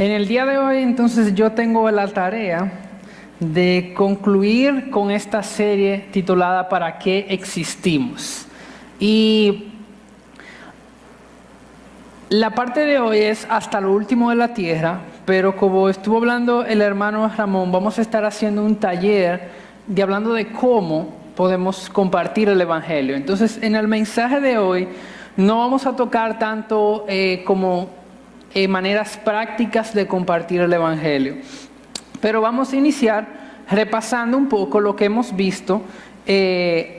En el día de hoy, entonces, yo tengo la tarea de concluir con esta serie titulada ¿Para qué existimos? Y la parte de hoy es hasta lo último de la tierra, pero como estuvo hablando el hermano Ramón, vamos a estar haciendo un taller hablando de cómo podemos compartir el Evangelio. Entonces, en el mensaje de hoy no vamos a tocar tanto como maneras prácticas de compartir el Evangelio, pero vamos a iniciar repasando un poco lo que hemos visto en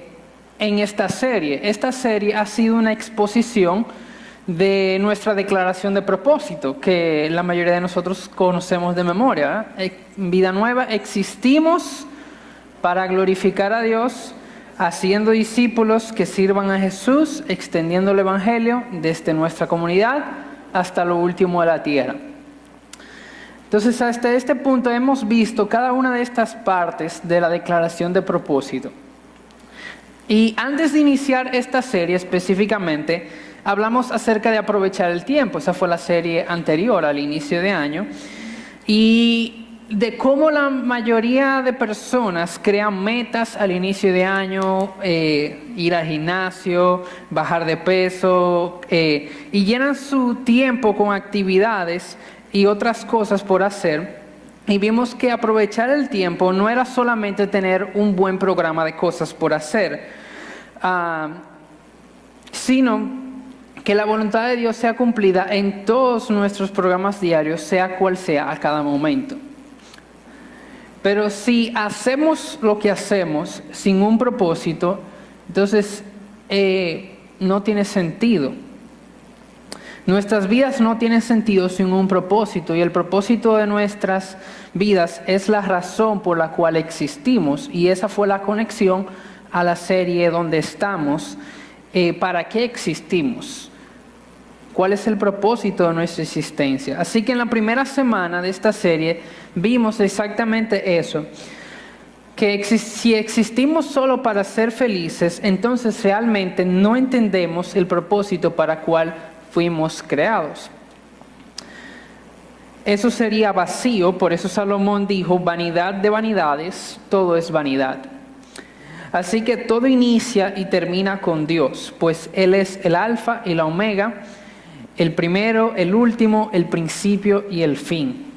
esta serie. Esta serie ha sido una exposición de nuestra declaración de propósito, que la mayoría de nosotros conocemos de memoria, ¿eh? Vida Nueva, existimos para glorificar a Dios, haciendo discípulos que sirvan a Jesús, extendiendo el Evangelio desde nuestra comunidad hasta lo último de la tierra. Entonces, hasta este punto hemos visto cada una de estas partes de la declaración de propósito. Y antes de iniciar esta serie específicamente, hablamos acerca de aprovechar el tiempo. Esa fue la serie anterior al inicio de año. Y de cómo la mayoría de personas crean metas al inicio de año, ir al gimnasio, bajar de peso, y llenan su tiempo con actividades y otras cosas por hacer. Y vimos que aprovechar el tiempo no era solamente tener un buen programa de cosas por hacer, sino que la voluntad de Dios sea cumplida en todos nuestros programas diarios, sea cual sea a cada momento. Pero si hacemos lo que hacemos sin un propósito, entonces no tiene sentido. Nuestras vidas no tienen sentido sin un propósito, y el propósito de nuestras vidas es la razón por la cual existimos, y esa fue la conexión a la serie donde estamos. ¿Para qué existimos? ¿Cuál es el propósito de nuestra existencia? Así que en la primera semana de esta serie vimos exactamente eso, que si existimos solo para ser felices, entonces realmente no entendemos el propósito para el cual fuimos creados. Eso sería vacío, por eso Salomón dijo, vanidad de vanidades, todo es vanidad. Así que todo inicia y termina con Dios, pues Él es el alfa y la omega, el primero, el último, el principio y el fin.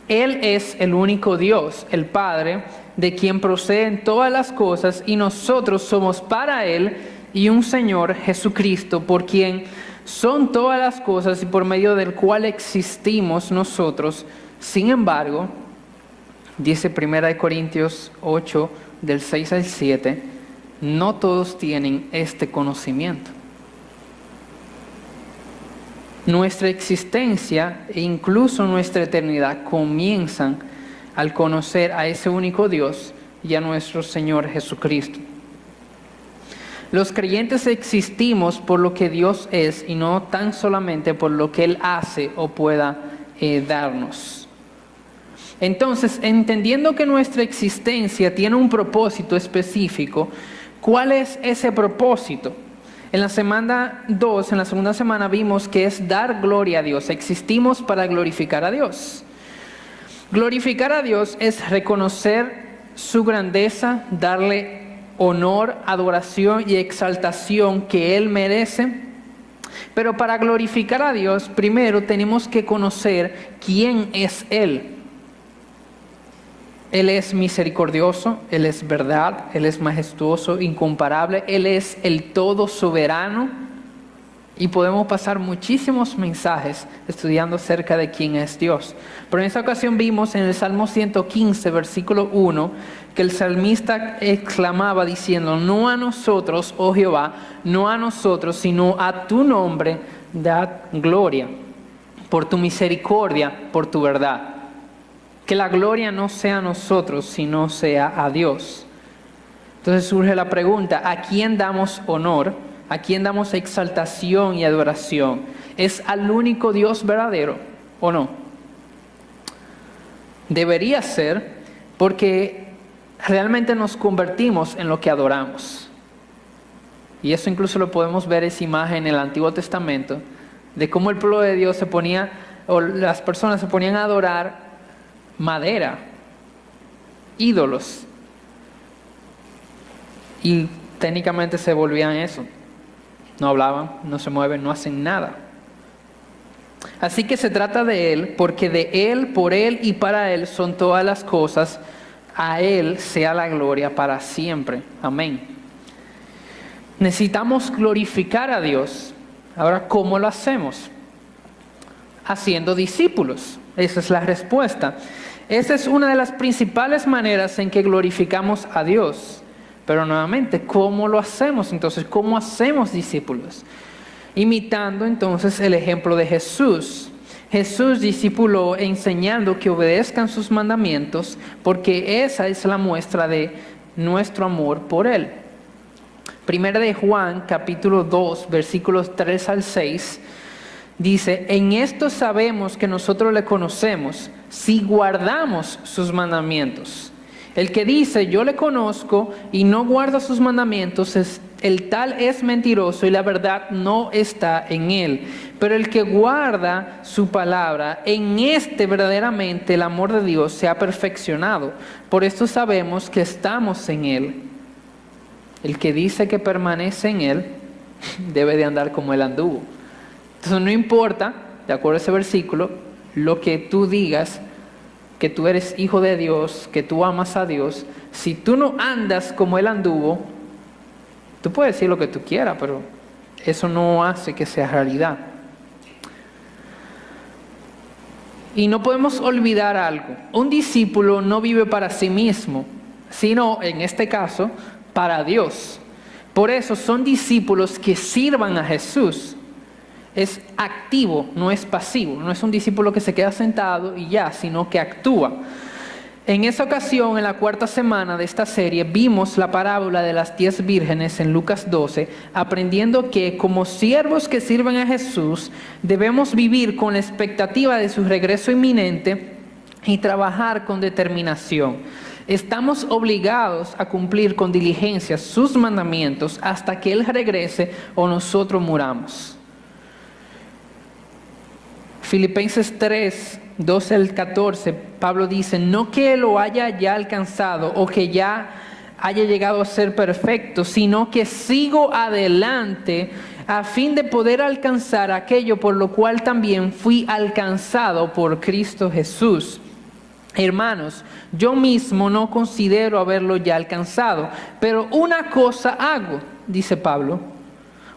Él es el único Dios, el Padre, de quien proceden todas las cosas, y nosotros somos para Él y un Señor, Jesucristo, por quien son todas las cosas y por medio del cual existimos nosotros. Sin embargo, dice 1 Corintios 8, del 6 al 7, no todos tienen este conocimiento. Nuestra existencia e incluso nuestra eternidad comienzan al conocer a ese único Dios y a nuestro Señor Jesucristo. Los creyentes existimos por lo que Dios es y no tan solamente por lo que Él hace o pueda darnos. Entonces, entendiendo que nuestra existencia tiene un propósito específico, ¿cuál es ese propósito? En la semana 2, en la segunda semana, vimos que es dar gloria a Dios. Existimos para glorificar a Dios. Glorificar a Dios es reconocer su grandeza, darle honor, adoración y exaltación que Él merece. Pero para glorificar a Dios, primero tenemos que conocer quién es Él. Él es misericordioso, Él es verdad, Él es majestuoso, incomparable, Él es el todo soberano, y podemos pasar muchísimos mensajes estudiando acerca de quién es Dios. Pero en esta ocasión vimos en el Salmo 115, versículo 1, que el salmista exclamaba diciendo, no a nosotros, oh Jehová, no a nosotros, sino a tu nombre da gloria, por tu misericordia, por tu verdad. Que la gloria no sea a nosotros, sino sea a Dios. Entonces surge la pregunta, ¿a quién damos honor? ¿A quién damos exaltación y adoración? ¿Es al único Dios verdadero o no? Debería ser, porque realmente nos convertimos en lo que adoramos. Y eso incluso lo podemos ver, esa imagen en el Antiguo Testamento, de cómo el pueblo de Dios se ponía o las personas se ponían a adorar madera, ídolos. Y técnicamente se volvían eso. No hablaban, no se mueven, no hacen nada. Así que se trata de Él, porque de Él, por Él y para Él son todas las cosas. A Él sea la gloria para siempre. Amén. Necesitamos glorificar a Dios. Ahora, ¿cómo lo hacemos? Haciendo discípulos. Esa es la respuesta. Esa es una de las principales maneras en que glorificamos a Dios. Pero nuevamente, ¿cómo lo hacemos? Entonces, ¿cómo hacemos discípulos? Imitando entonces el ejemplo de Jesús. Jesús discipuló enseñando que obedezcan sus mandamientos, porque esa es la muestra de nuestro amor por Él. Primera de Juan, capítulo 2, versículos 3 al 6, dice: en esto sabemos que nosotros le conocemos, si guardamos sus mandamientos. El que dice, yo le conozco, y no guarda sus mandamientos, el tal es mentiroso y la verdad no está en él. Pero el que guarda su palabra, en este verdaderamente el amor de Dios se ha perfeccionado. Por esto sabemos que estamos en él. El que dice que permanece en él, debe de andar como él anduvo. Entonces no importa, de acuerdo a ese versículo, lo que tú digas, que tú eres hijo de Dios, que tú amas a Dios, si tú no andas como Él anduvo, tú puedes decir lo que tú quieras, pero eso no hace que sea realidad. Y no podemos olvidar algo: un discípulo no vive para sí mismo, sino, en este caso, para Dios. Por eso son discípulos que sirvan a Jesús. Es activo, no es pasivo. No es un discípulo que se queda sentado y ya, sino que actúa. En esa ocasión, en la cuarta semana de esta serie, vimos la parábola de las 10 vírgenes en Lucas 12, aprendiendo que como siervos que sirven a Jesús, debemos vivir con la expectativa de su regreso inminente y trabajar con determinación. Estamos obligados a cumplir con diligencia sus mandamientos hasta que Él regrese o nosotros muramos. Filipenses 3, 12 al 14, Pablo dice: no que lo haya ya alcanzado o que ya haya llegado a ser perfecto, sino que sigo adelante a fin de poder alcanzar aquello por lo cual también fui alcanzado por Cristo Jesús. Hermanos, yo mismo no considero haberlo ya alcanzado, pero una cosa hago, dice Pablo,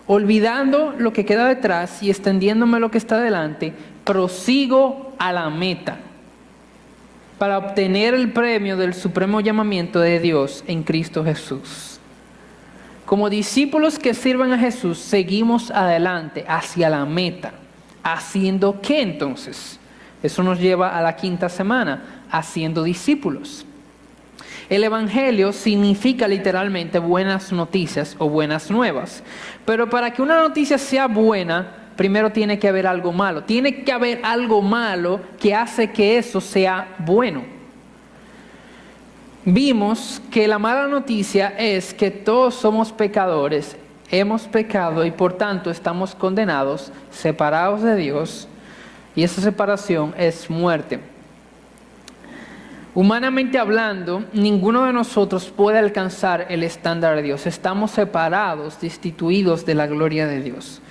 olvidando lo que queda detrás y extendiéndome lo que está delante, prosigo a la meta para obtener el premio del supremo llamamiento de Dios en Cristo Jesús. Como discípulos que sirven a Jesús, seguimos adelante hacia la meta. ¿Haciendo qué entonces? Eso nos lleva a la quinta semana, haciendo discípulos. El Evangelio significa literalmente buenas noticias o buenas nuevas. Pero para que una noticia sea buena, primero tiene que haber algo malo. Tiene que haber algo malo que hace que eso sea bueno. Vimos que la mala noticia es que todos somos pecadores, hemos pecado y por tanto estamos condenados, separados de Dios, y esa separación es muerte. Humanamente hablando, ninguno de nosotros puede alcanzar el estándar de Dios. Estamos separados, destituidos de la gloria de Dios.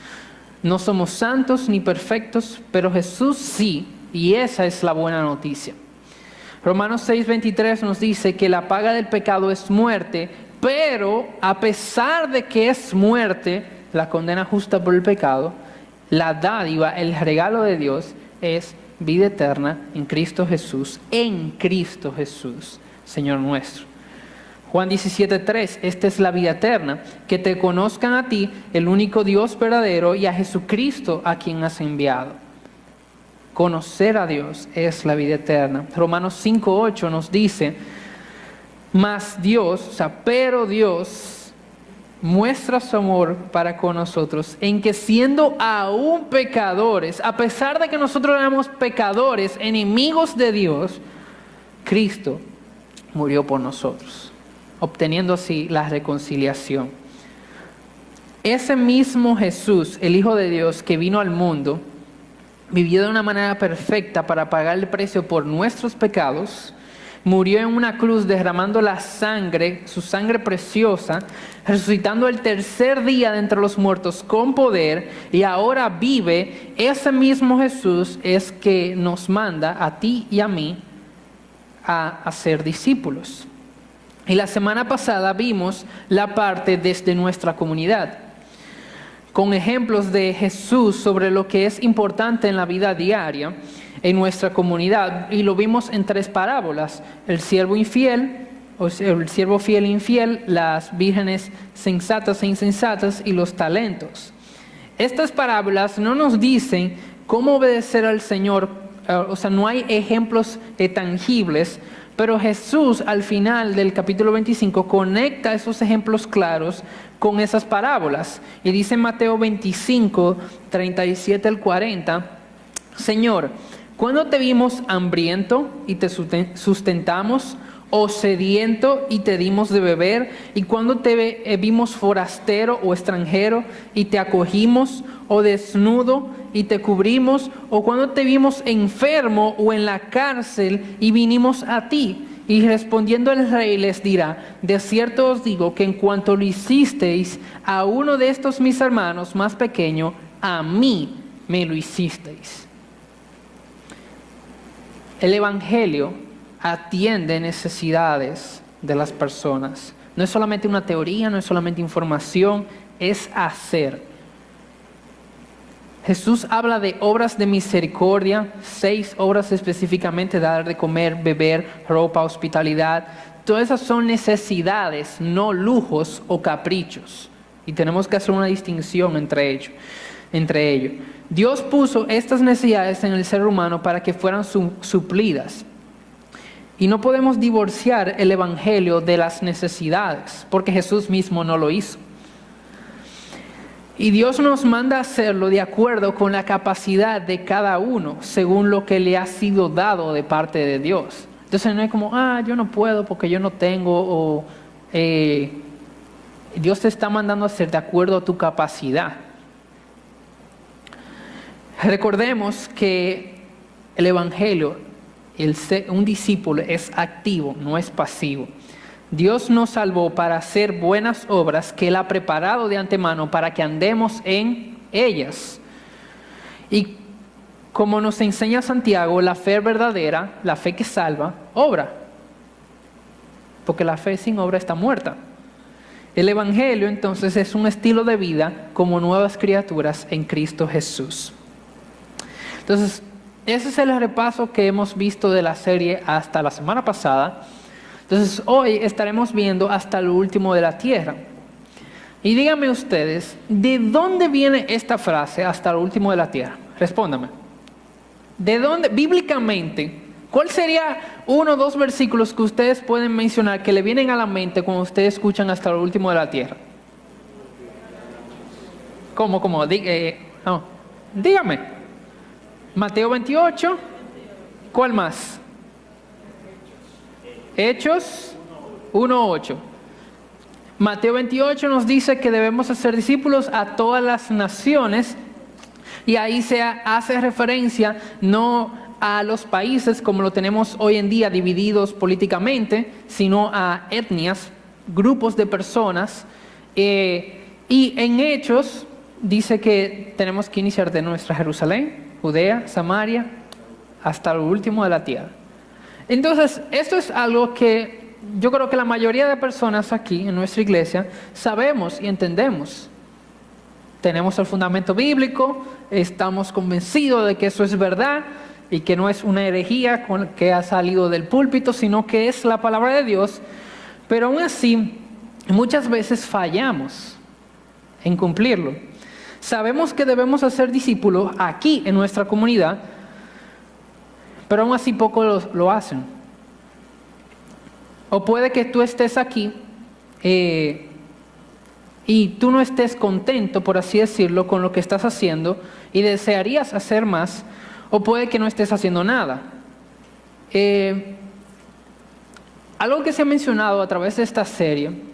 No somos santos ni perfectos, pero Jesús sí, y esa es la buena noticia. Romanos 6:23 nos dice que la paga del pecado es muerte, pero a pesar de que es muerte, la condena justa por el pecado, la dádiva, el regalo de Dios es vida eterna en Cristo Jesús, Señor nuestro. Juan 17:3, esta es la vida eterna, que te conozcan a ti, el único Dios verdadero, y a Jesucristo a quien has enviado. Conocer a Dios es la vida eterna. Romanos 5:8 nos dice, pero Dios muestra su amor para con nosotros, en que siendo aún pecadores, a pesar de que nosotros éramos pecadores, enemigos de Dios, Cristo murió por nosotros, obteniendo así la reconciliación. Ese mismo Jesús, el Hijo de Dios que vino al mundo, vivió de una manera perfecta para pagar el precio por nuestros pecados, murió en una cruz derramando la sangre, su sangre preciosa, resucitando el tercer día de entre los muertos con poder, y ahora vive. Ese mismo Jesús es que nos manda a ti y a mí a ser discípulos. Y la semana pasada vimos la parte desde nuestra comunidad, con ejemplos de Jesús sobre lo que es importante en la vida diaria en nuestra comunidad, y lo vimos en 3 parábolas: el siervo infiel, o sea, el siervo fiel e infiel, las vírgenes sensatas e insensatas y los talentos. Estas parábolas no nos dicen cómo obedecer al Señor, o sea, no hay ejemplos tangibles, pero Jesús al final del capítulo 25 conecta esos ejemplos claros con esas parábolas. Y dice en Mateo 25, 37 al 40, Señor, ¿cuándo te vimos hambriento y te sustentamos, o sediento y te dimos de beber? ¿Y cuándo te vimos forastero o extranjero y te acogimos, o desnudo y te cubrimos? ¿O cuándo te vimos enfermo o en la cárcel y vinimos a ti? Y respondiendo el rey les dirá: de cierto os digo que en cuanto lo hicisteis a uno de estos mis hermanos más pequeño, a mí me lo hicisteis. El Evangelio atiende necesidades de las personas. No es solamente una teoría, no es solamente información, es hacer. Jesús habla de obras de misericordia, 6 obras específicamente: dar de comer, beber, ropa, hospitalidad. Todas esas son necesidades, no lujos o caprichos. Y tenemos que hacer una distinción entre ellos. Dios puso estas necesidades en el ser humano para que fueran suplidas. Y no podemos divorciar el Evangelio de las necesidades, porque Jesús mismo no lo hizo. Y Dios nos manda a hacerlo de acuerdo con la capacidad de cada uno, según lo que le ha sido dado de parte de Dios. Entonces no es como, yo no puedo porque yo no tengo, o Dios te está mandando a hacer de acuerdo a tu capacidad. Recordemos que el Evangelio, un discípulo es activo, no es pasivo. Dios nos salvó para hacer buenas obras que Él ha preparado de antemano para que andemos en ellas. Y como nos enseña Santiago, la fe verdadera, la fe que salva, obra. Porque la fe sin obra está muerta. El Evangelio entonces es un estilo de vida como nuevas criaturas en Cristo Jesús. Entonces, ese es el repaso que hemos visto de la serie hasta la semana pasada. Entonces, hoy estaremos viendo hasta lo último de la tierra. Y díganme ustedes, ¿de dónde viene esta frase, hasta lo último de la tierra? Respóndame. ¿De dónde, bíblicamente, cuál sería 1 o 2 versículos que ustedes pueden mencionar que le vienen a la mente cuando ustedes escuchan hasta lo último de la tierra? ¿Cómo? Dígame. Mateo 28. ¿Cuál más? Hechos 1:8. Mateo 28 nos dice que debemos hacer discípulos a todas las naciones, y ahí se hace referencia no a los países como lo tenemos hoy en día divididos políticamente, sino a etnias, grupos de personas. Y en Hechos dice que tenemos que iniciar de nuestra Jerusalén, Judea, Samaria, hasta lo último de la tierra. Entonces, esto es algo que yo creo que la mayoría de personas aquí en nuestra iglesia sabemos y entendemos. Tenemos el fundamento bíblico, estamos convencidos de que eso es verdad y que no es una herejía que ha salido del púlpito, sino que es la palabra de Dios. Pero aún así, muchas veces fallamos en cumplirlo. Sabemos que debemos hacer discípulos aquí en nuestra comunidad, pero aún así pocos lo hacen. O puede que tú estés aquí y tú no estés contento, por así decirlo, con lo que estás haciendo y desearías hacer más, o puede que no estés haciendo nada. Algo que se ha mencionado a través de esta serie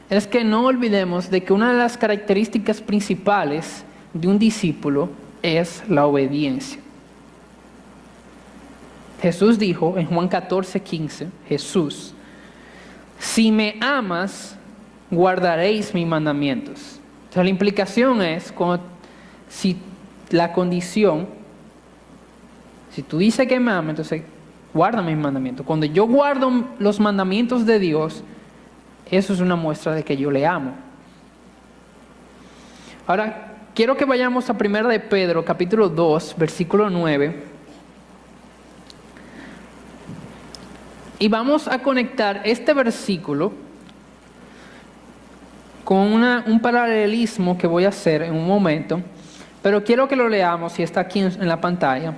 es que no olvidemos de que una de las características principales de un discípulo es la obediencia. Jesús dijo en Juan 14:15, Jesús, si me amas, guardaréis mis mandamientos. Entonces la implicación es, si la condición, si tú dices que me amas, entonces guarda mis mandamientos. Cuando yo guardo los mandamientos de Dios, eso es una muestra de que yo le amo. Ahora, quiero que vayamos a 1 de Pedro, capítulo 2, versículo 9. Y vamos a conectar este versículo con un paralelismo que voy a hacer en un momento, pero quiero que lo leamos y está aquí en la pantalla.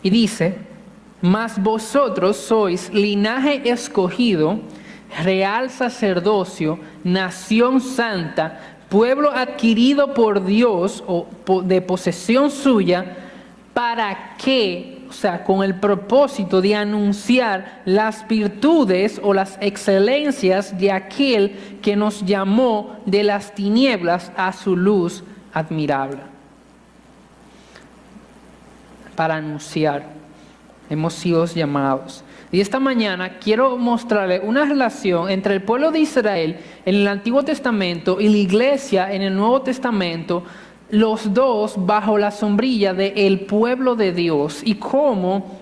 Y dice, mas vosotros sois linaje escogido, real sacerdocio, nación santa, pueblo adquirido por Dios o de posesión suya, para que, o sea, con el propósito de anunciar las virtudes o las excelencias de aquel que nos llamó de las tinieblas a su luz admirable. Para anunciar, hemos sido llamados. Y esta mañana quiero mostrarle una relación entre el pueblo de Israel en el Antiguo Testamento y la iglesia en el Nuevo Testamento, los dos bajo la sombrilla del pueblo de Dios, y cómo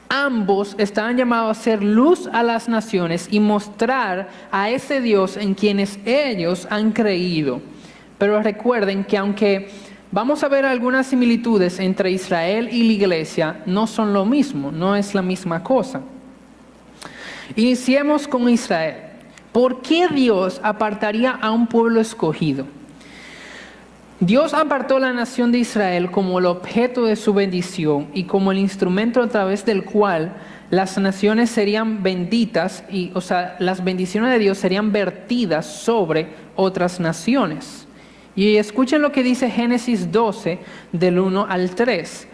ambos estaban llamados a ser luz a las naciones y mostrar a ese Dios en quienes ellos han creído. Pero recuerden que aunque vamos a ver algunas similitudes entre Israel y la iglesia, no son lo mismo, no es la misma cosa. Iniciemos con Israel. ¿Por qué Dios apartaría a un pueblo escogido? Dios apartó la nación de Israel como el objeto de su bendición y como el instrumento a través del cual las naciones serían benditas, o sea, las bendiciones de Dios serían vertidas sobre otras naciones. Y escuchen lo que dice Génesis 12, del 1 al 3.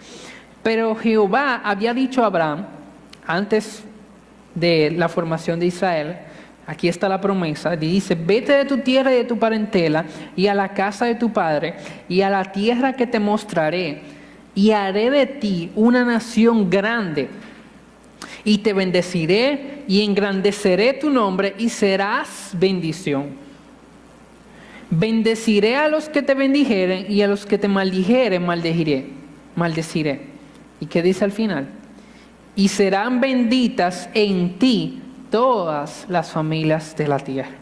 Pero Jehová había dicho a Abraham, antes de la formación de Israel, aquí está la promesa, dice, vete de tu tierra y de tu parentela y a la casa de tu padre y a la tierra que te mostraré, y haré de ti una nación grande, y te bendeciré y engrandeceré tu nombre y serás bendición. Bendeciré a los que te bendijeren y a los que te maldijeren maldeciré. ¿Y qué dice al final? Y serán benditas en ti todas las familias de la tierra.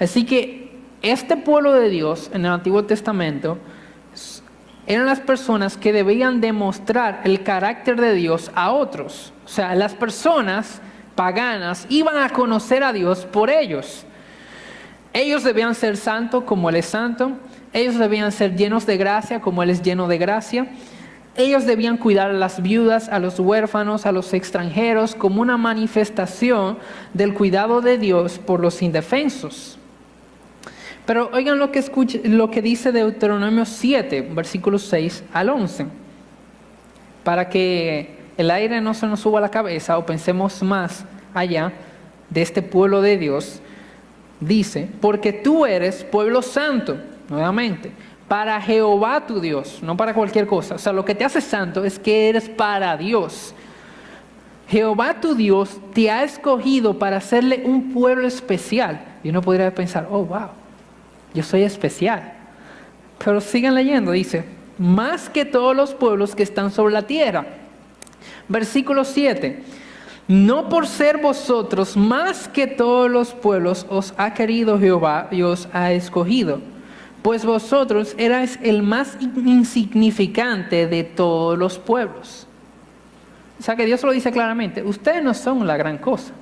Así que este pueblo de Dios en el Antiguo Testamento eran las personas que debían demostrar el carácter de Dios a otros. O sea, las personas paganas iban a conocer a Dios por ellos. Ellos debían ser santos como Él es santo. Ellos debían ser llenos de gracia como Él es lleno de gracia. Ellos debían cuidar a las viudas, a los huérfanos, a los extranjeros, como una manifestación del cuidado de Dios por los indefensos. Pero oigan lo que dice Deuteronomio 7, versículos 6 al 11. Para que el aire no se nos suba a la cabeza o pensemos más allá de este pueblo de Dios. Dice, porque tú eres pueblo santo, nuevamente, para Jehová tu Dios, no para cualquier cosa. O sea, lo que te hace santo es que eres para Dios. Jehová tu Dios te ha escogido para hacerle un pueblo especial. Y uno podría pensar, oh, wow, yo soy especial. Pero sigan leyendo, dice, más que todos los pueblos que están sobre la tierra. Versículo 7. No por ser vosotros más que todos los pueblos os ha querido Jehová y os ha escogido, pues vosotros erais el más insignificante de todos los pueblos. O sea que Dios lo dice claramente, ustedes no son la gran cosa.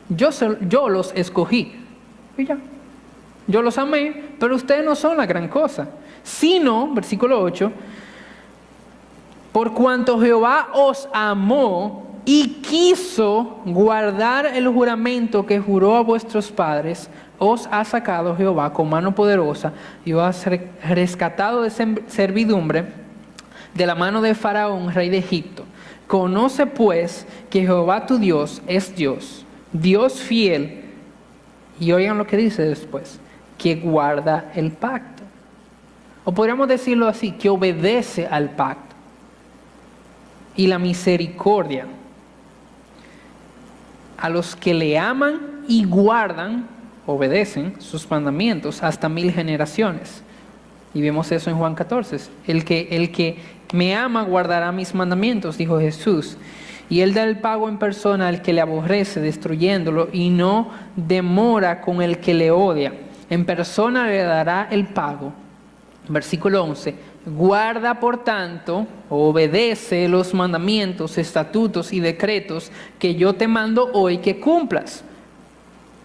Yo los escogí. Y ya. Yo los amé, pero ustedes no son la gran cosa. Sino, versículo 8, por cuanto Jehová os amó y quiso guardar el juramento que juró a vuestros padres, os ha sacado Jehová con mano poderosa y os ha rescatado de servidumbre de la mano de Faraón, rey de Egipto. Conoce pues que Jehová tu Dios es Dios, Dios fiel, y oigan lo que dice después, que guarda el pacto. O podríamos decirlo así, que obedece al pacto. y la misericordia a los que le aman y guardan, obedecen sus mandamientos hasta 1000 generaciones. Y vemos eso en Juan 14. El que me ama guardará mis mandamientos, dijo Jesús. Y Él da el pago en persona al que le aborrece, destruyéndolo, y no demora con el que le odia. En persona le dará el pago. Versículo 11. Guarda, por tanto, obedece los mandamientos, estatutos y decretos que yo te mando hoy que cumplas.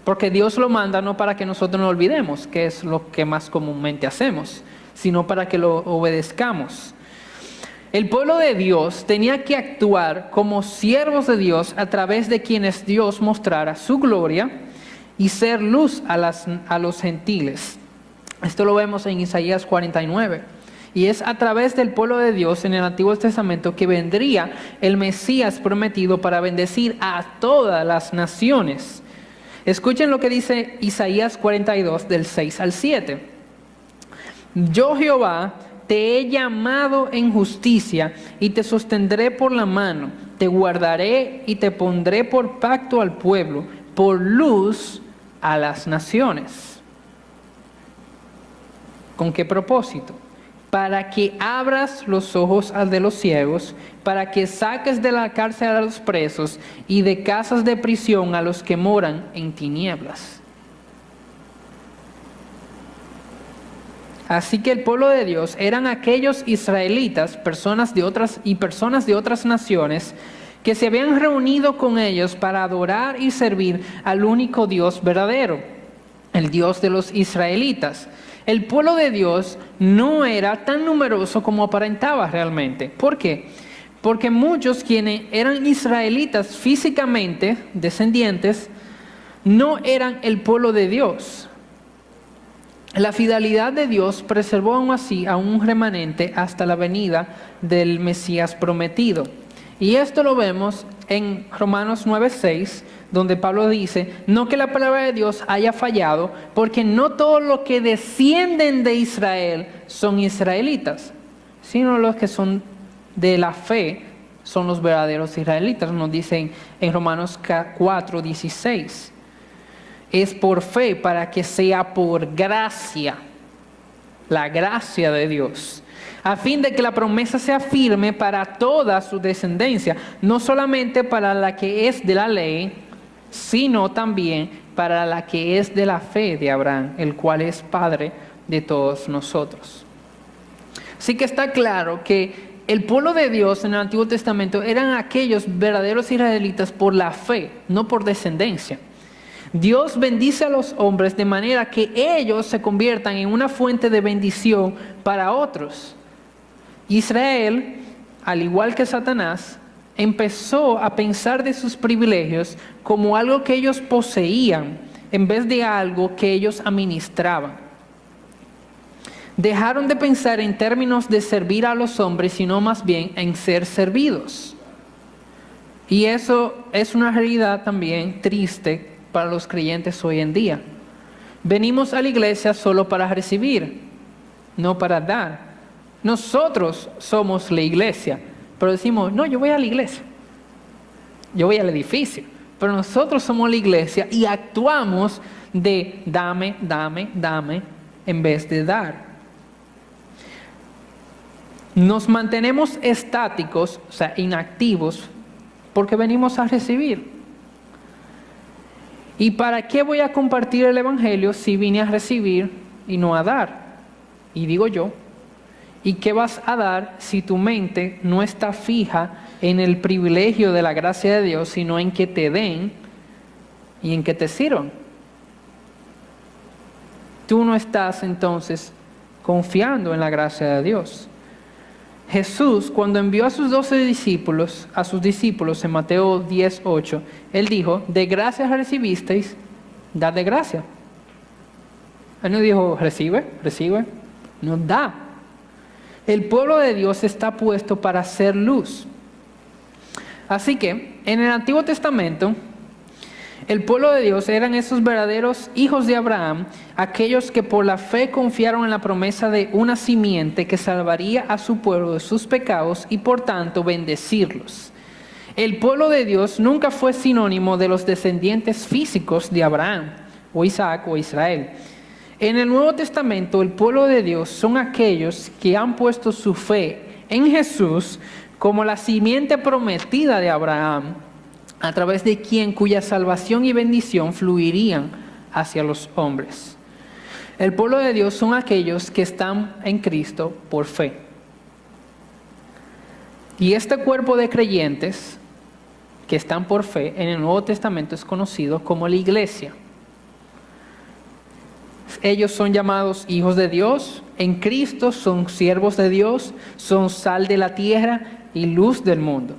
Porque Dios lo manda no para que nosotros no olvidemos, que es lo que más comúnmente hacemos, sino para que lo obedezcamos. El pueblo de Dios tenía que actuar como siervos de Dios a través de quienes Dios mostrara su gloria y ser luz a los gentiles. Esto lo vemos en Isaías 49. Y es a través del pueblo de Dios en el Antiguo Testamento que vendría el Mesías prometido para bendecir a todas las naciones. Escuchen lo que dice Isaías 42 del 6 al 7. Yo, Jehová, te he llamado en justicia y te sostendré por la mano, te guardaré y te pondré por pacto al pueblo, por luz a las naciones. ¿Con qué propósito? Para que abras los ojos de los ciegos, para que saques de la cárcel a los presos y de casas de prisión a los que moran en tinieblas. Así que el pueblo de Dios eran aquellos israelitas, personas de otras naciones, que se habían reunido con ellos para adorar y servir al único Dios verdadero, el Dios de los israelitas. El pueblo de Dios no era tan numeroso como aparentaba realmente. ¿Por qué? Porque muchos quienes eran israelitas físicamente, descendientes, no eran el pueblo de Dios. La fidelidad de Dios preservó aún así a un remanente hasta la venida del Mesías prometido. Y esto lo vemos en Romanos 9:6, donde Pablo dice, no que la palabra de Dios haya fallado, porque no todos los que descienden de Israel son israelitas, sino los que son de la fe son los verdaderos israelitas, nos dicen en Romanos 4:16. Es por fe para que sea por gracia, la gracia de Dios, a fin de que la promesa sea firme para toda su descendencia, no solamente para la que es de la ley, sino también para la que es de la fe de Abraham, el cual es Padre de todos nosotros. Así que está claro que el pueblo de Dios en el Antiguo Testamento eran aquellos verdaderos israelitas por la fe, no por descendencia. Dios bendice a los hombres de manera que ellos se conviertan en una fuente de bendición para otros. Israel, al igual que Satanás, empezó a pensar de sus privilegios como algo que ellos poseían en vez de algo que ellos administraban. Dejaron de pensar en términos de servir a los hombres, sino más bien en ser servidos. Y eso es una realidad también triste para los creyentes hoy en día. Venimos a la iglesia solo para recibir, no para dar. Nosotros somos la iglesia, pero decimos, no, yo voy a la iglesia, yo voy al edificio, pero nosotros somos la iglesia y actuamos de dame, dame, dame, en vez de dar. Nos mantenemos estáticos, o sea, inactivos, porque venimos a recibir. ¿Y para qué voy a compartir el evangelio si vine a recibir y no a dar? Y digo yo, ¿y qué vas a dar si tu mente no está fija en el privilegio de la gracia de Dios, sino en que te den y en que te sirvan? Tú no estás entonces confiando en la gracia de Dios. Jesús, cuando envió a sus 12 discípulos, en Mateo 10:8, Él dijo, de gracia recibisteis, dad de gracia. Él no dijo, recibe, no, da. El pueblo de Dios está puesto para hacer luz. Así que, en el Antiguo Testamento, el pueblo de Dios eran esos verdaderos hijos de Abraham, aquellos que por la fe confiaron en la promesa de una simiente que salvaría a su pueblo de sus pecados y por tanto bendecirlos. El pueblo de Dios nunca fue sinónimo de los descendientes físicos de Abraham, o Isaac o Israel. En el Nuevo Testamento, el pueblo de Dios son aquellos que han puesto su fe en Jesús como la simiente prometida de Abraham, a través de cuya salvación y bendición fluirían hacia los hombres. El pueblo de Dios son aquellos que están en Cristo por fe. Y este cuerpo de creyentes que están por fe en el Nuevo Testamento es conocido como la iglesia. Ellos son llamados hijos de Dios, en Cristo son siervos de Dios, son sal de la tierra y luz del mundo.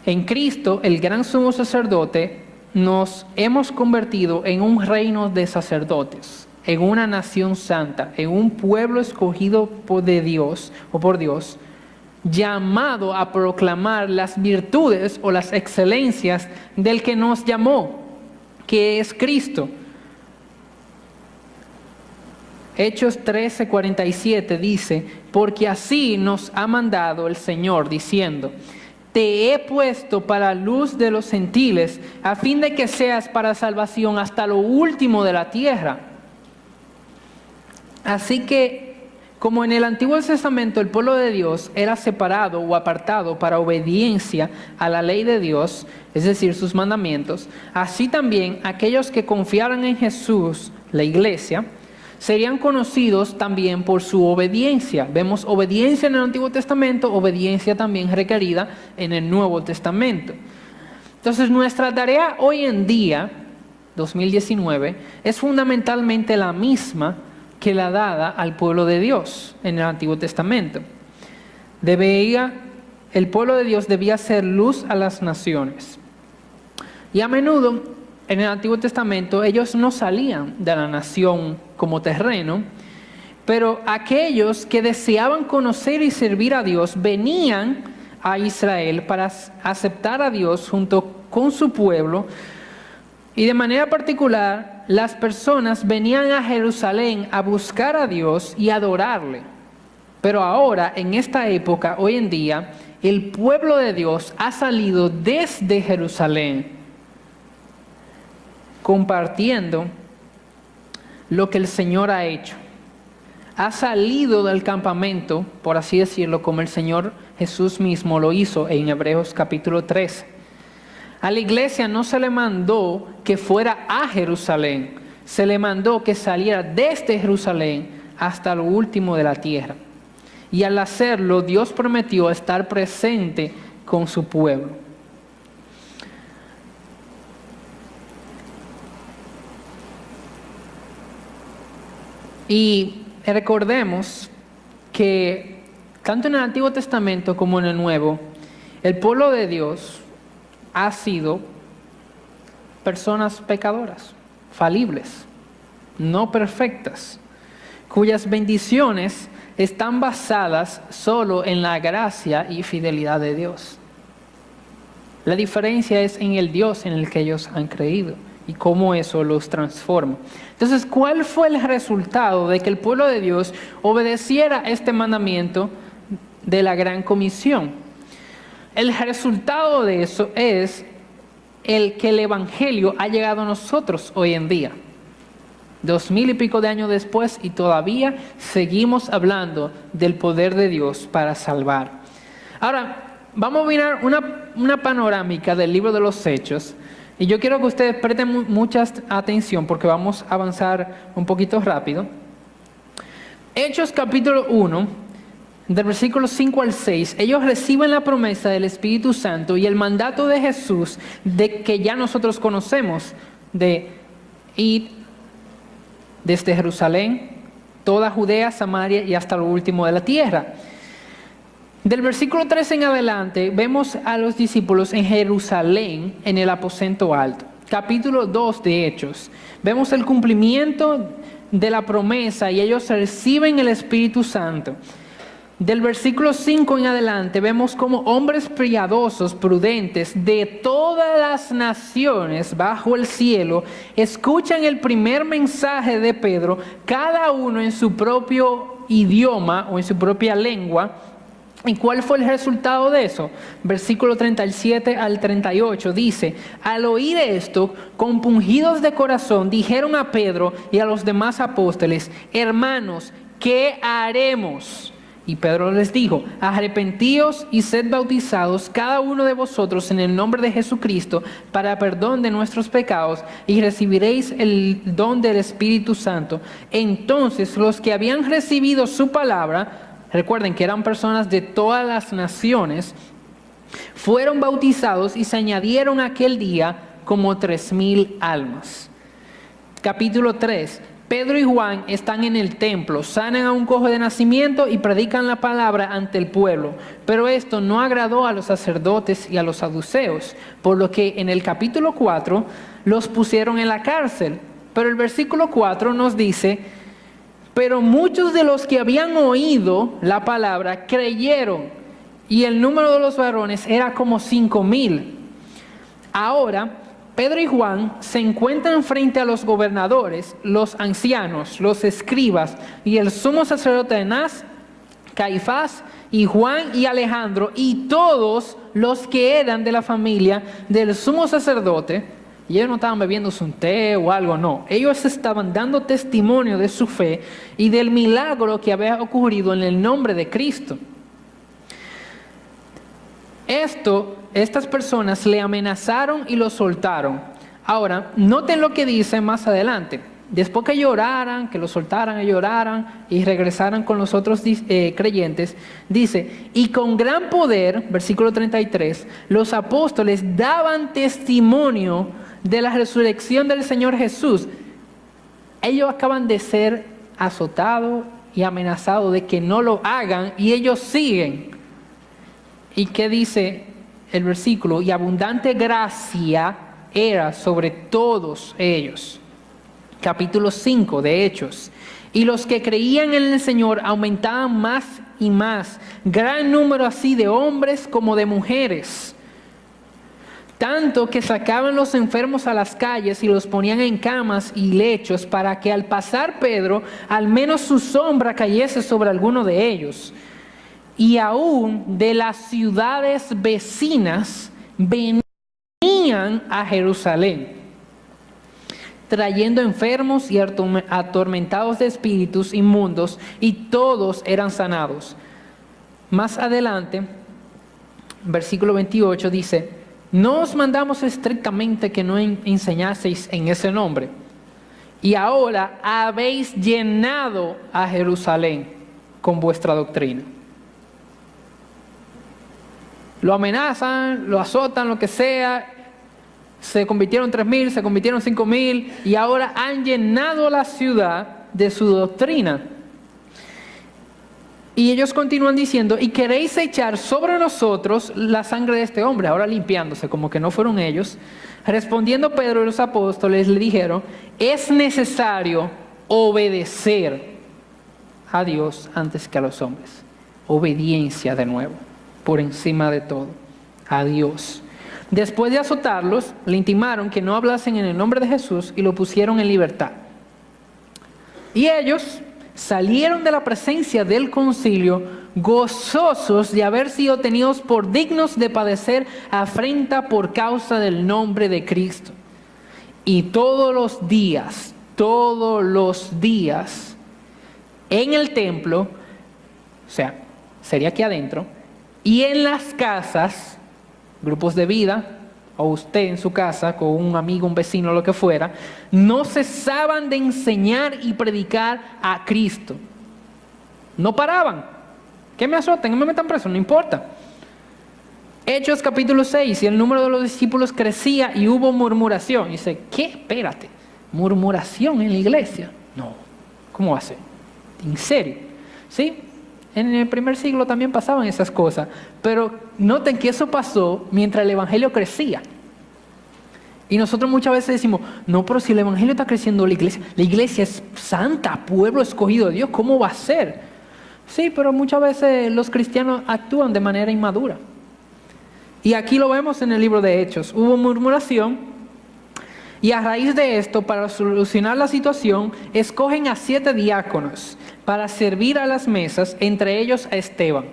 En Cristo, el gran sumo sacerdote, nos hemos convertido en un reino de sacerdotes, en una nación santa, en un pueblo escogido por Dios, llamado a proclamar las virtudes o las excelencias del que nos llamó, que es Cristo. Hechos 13:47 dice, porque así nos ha mandado el Señor, diciendo, te he puesto para luz de los gentiles, a fin de que seas para salvación hasta lo último de la tierra. Así que, como en el Antiguo Testamento el pueblo de Dios era separado o apartado para obediencia a la ley de Dios, es decir, sus mandamientos, así también aquellos que confiaran en Jesús, la iglesia, serían conocidos también por su obediencia. Vemos obediencia en el Antiguo Testamento, obediencia también requerida en el Nuevo Testamento. Entonces, nuestra tarea hoy en día, 2019, es fundamentalmente la misma que la dada al pueblo de Dios en el Antiguo Testamento. El pueblo de Dios debía ser luz a las naciones. Y a menudo, en el Antiguo Testamento, ellos no salían de la nación como terreno, pero aquellos que deseaban conocer y servir a Dios venían a Israel para aceptar a Dios junto con su pueblo, y de manera particular las personas venían a Jerusalén a buscar a Dios y adorarle. Pero ahora, en esta época, hoy en día, el pueblo de Dios ha salido desde Jerusalén compartiendo lo que el Señor ha hecho. Ha salido del campamento, por así decirlo, como el Señor Jesús mismo lo hizo en Hebreos capítulo 13. A la iglesia no se le mandó que fuera a Jerusalén, se le mandó que saliera desde Jerusalén hasta lo último de la tierra. Y al hacerlo, Dios prometió estar presente con su pueblo. Y recordemos que tanto en el Antiguo Testamento como en el Nuevo, el pueblo de Dios ha sido personas pecadoras, falibles, no perfectas, cuyas bendiciones están basadas solo en la gracia y fidelidad de Dios. La diferencia es en el Dios en el que ellos han creído y cómo eso los transforma. Entonces, ¿cuál fue el resultado de que el pueblo de Dios obedeciera este mandamiento de la Gran Comisión? El resultado de eso es el que el Evangelio ha llegado a nosotros hoy en día. 2000 y pico de años después, y todavía seguimos hablando del poder de Dios para salvar. Ahora, vamos a mirar una panorámica del libro de los Hechos. Y yo quiero que ustedes presten mucha atención porque vamos a avanzar un poquito rápido. Hechos capítulo 1, del versículo 5 al 6, ellos reciben la promesa del Espíritu Santo y el mandato de Jesús, de que ya nosotros conocemos, de ir desde Jerusalén, toda Judea, Samaria y hasta lo último de la tierra. Del versículo 3 en adelante, vemos a los discípulos en Jerusalén, en el aposento alto. Capítulo 2 de Hechos. Vemos el cumplimiento de la promesa y ellos reciben el Espíritu Santo. Del versículo 5 en adelante vemos como hombres piadosos, prudentes, de todas las naciones bajo el cielo, escuchan el primer mensaje de Pedro, cada uno en su propio idioma o en su propia lengua. ¿Y cuál fue el resultado de eso? Versículo 37 al 38 dice: al oír esto, compungidos de corazón, dijeron a Pedro y a los demás apóstoles: hermanos, ¿qué haremos? Y Pedro les dijo: arrepentíos y sed bautizados cada uno de vosotros en el nombre de Jesucristo para perdón de nuestros pecados, y recibiréis el don del Espíritu Santo. Entonces los que habían recibido su palabra, recuerden que eran personas de todas las naciones, fueron bautizados y se añadieron aquel día como 3,000 almas. Capítulo 3. Pedro y Juan están en el templo, sanan a un cojo de nacimiento y predican la palabra ante el pueblo. Pero esto no agradó a los sacerdotes y a los saduceos, por lo que en el capítulo 4 los pusieron en la cárcel. Pero el versículo 4 nos dice: pero muchos de los que habían oído la palabra creyeron, y el número de los varones era como 5,000. Ahora Pedro y Juan se encuentran frente a los gobernadores, los ancianos, los escribas y el sumo sacerdote Anás, Caifás y Juan y Alejandro, y todos los que eran de la familia del sumo sacerdote. Y ellos no estaban bebiéndose un té o algo, no. Ellos estaban dando testimonio de su fe y del milagro que había ocurrido en el nombre de Cristo. Estas personas le amenazaron y lo soltaron. Ahora, noten lo que dice más adelante. Después que lloraran, que lo soltaran y lloraran y regresaran con los otros creyentes, dice: y con gran poder, versículo 33, los apóstoles daban testimonio de la resurrección del Señor Jesús. Ellos acaban de ser azotados y amenazados de que no lo hagan, y ellos siguen. ¿Y qué dice el versículo? Y abundante gracia era sobre todos ellos. Capítulo 5 de Hechos. Y los que creían en el Señor aumentaban más y más, gran número así de hombres como de mujeres, tanto que sacaban los enfermos a las calles y los ponían en camas y lechos, para que al pasar Pedro, al menos su sombra cayese sobre alguno de ellos. Y aún de las ciudades vecinas venían a Jerusalén, trayendo enfermos y atormentados de espíritus inmundos, y todos eran sanados. Más adelante, versículo 28 dice: no os mandamos estrictamente que no enseñaseis en ese nombre, y ahora habéis llenado a Jerusalén con vuestra doctrina. Lo amenazan, lo azotan, lo que sea. Se convirtieron 3,000, se convirtieron 5,000, y ahora han llenado la ciudad de su doctrina. Y ellos continúan diciendo: y queréis echar sobre nosotros la sangre de este hombre, ahora limpiándose, como que no fueron ellos. Respondiendo Pedro y los apóstoles le dijeron: es necesario obedecer a Dios antes que a los hombres. Obediencia de nuevo, por encima de todo, a Dios. Después de azotarlos, le intimaron que no hablasen en el nombre de Jesús y lo pusieron en libertad. Y ellos salieron de la presencia del concilio gozosos de haber sido tenidos por dignos de padecer afrenta por causa del nombre de Cristo. Y todos los días, en el templo, o sea, sería aquí adentro, y en las casas, grupos de vida, o usted en su casa, con un amigo, un vecino, lo que fuera, no cesaban de enseñar y predicar a Cristo. No paraban. Que me azoten, que me metan preso, no importa. Hechos capítulo 6, y el número de los discípulos crecía y hubo murmuración. Y dice: ¿qué? Espérate, murmuración en la iglesia. No, ¿cómo va a ser? ¿En serio? ¿Sí? En el primer siglo también pasaban esas cosas, pero noten que eso pasó mientras el evangelio crecía. Y nosotros muchas veces decimos: no, pero si el evangelio está creciendo, la iglesia es santa, pueblo escogido de Dios, ¿cómo va a ser? Sí, pero muchas veces los cristianos actúan de manera inmadura. Y aquí lo vemos en el libro de Hechos. Hubo murmuración y a raíz de esto, para solucionar la situación, escogen a 7 diáconos para servir a las mesas, entre ellos a Esteban.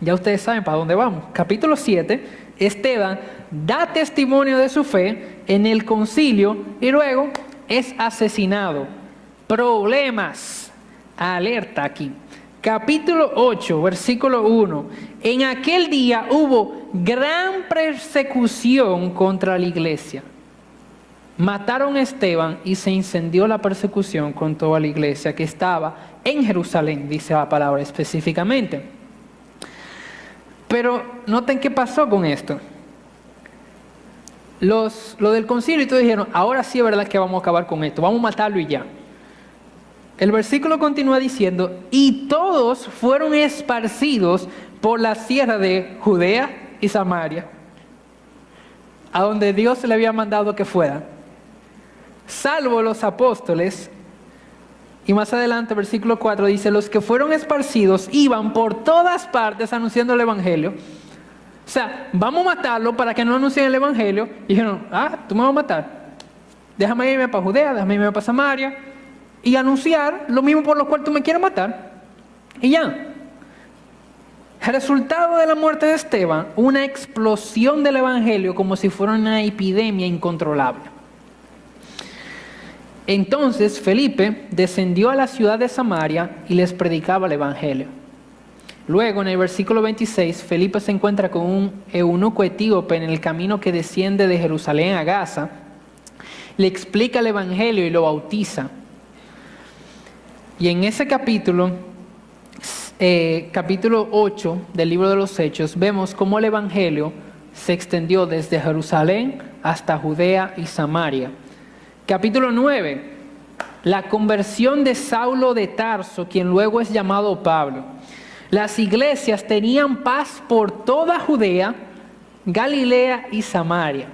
Ya ustedes saben para dónde vamos. Capítulo 7, Esteban da testimonio de su fe en el concilio y luego es asesinado. Problemas. Alerta aquí. Capítulo 8, versículo 1. En aquel día hubo gran persecución contra la iglesia. Mataron a Esteban y se incendió la persecución con toda la iglesia que estaba en Jerusalén, dice la palabra específicamente. Pero noten qué pasó con esto. Lo del concilio y todos dijeron, ahora sí es verdad que vamos a acabar con esto, vamos a matarlo y ya. El versículo continúa diciendo, y todos fueron esparcidos por la sierra de Judea y Samaria, a donde Dios le había mandado que fueran, salvo los apóstoles. Y más adelante, versículo 4 dice, los que fueron esparcidos iban por todas partes anunciando el evangelio. O sea, vamos a matarlo para que no anuncien el evangelio. Y dijeron, tú me vas a matar, déjame irme para Judea, déjame irme para Samaria y anunciar lo mismo por lo cual tú me quieres matar. Y ya. El resultado de la muerte de Esteban, una explosión del evangelio como si fuera una epidemia incontrolable. Entonces Felipe descendió a la ciudad de Samaria y les predicaba el evangelio. Luego en el versículo 26, Felipe se encuentra con un eunuco etíope en el camino que desciende de Jerusalén a Gaza, le explica el evangelio y lo bautiza. Y en ese capítulo 8 del libro de los Hechos, vemos cómo el evangelio se extendió desde Jerusalén hasta Judea y Samaria. Capítulo 9, la conversión de Saulo de Tarso, quien luego es llamado Pablo. Las iglesias tenían paz por toda Judea, Galilea y Samaria,